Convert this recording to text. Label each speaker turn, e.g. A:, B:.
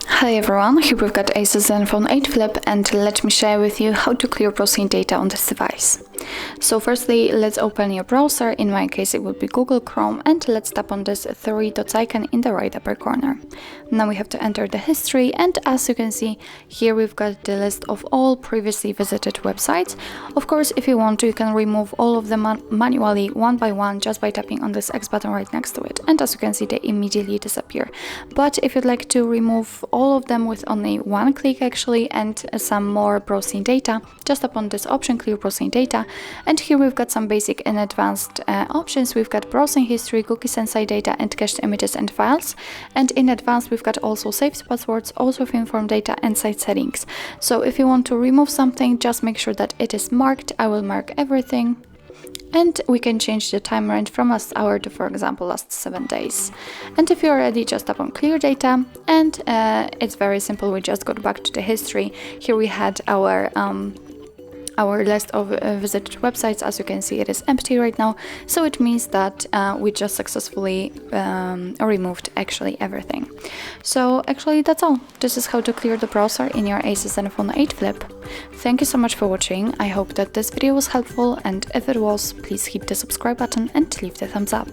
A: Hi everyone, here we've got ASUS ZenFone 8 Flip, and let me share with you how to clear browsing data on this device. So firstly, let's open your browser. In my case it would be Google Chrome, and let's tap on this three dots icon in the right upper corner. Now we have to enter the history, and as you can see here we've got the list of all previously visited websites. Of course, if you want to, you can remove all of them manually one by one just by tapping on this X button right next to it, and as you can see they immediately disappear. But if you'd like to remove all of them with only one click actually and some more browsing data, just tap on this option, clear browsing data, and here we've got some basic and advanced options. We've got browsing history, cookies and site data, and cached images and files, and in advanced we've got also saved passwords, also inform data, and site settings. So if you want to remove something, just make sure that it is marked. I will mark everything, and we can change the time range from last hour to, for example, last 7 days. And if you're ready, just tap on clear data, and it's very simple. We just go back to the history. Here we had our list of visited websites. As you can see, it is empty right now, so it means that we just successfully removed actually everything. So actually that's all. This is how to clear the browser in your ASUS ZenFone 8 Flip. Thank you so much for watching. I hope that this video was helpful, and if it was, please hit the subscribe button and leave the thumbs up.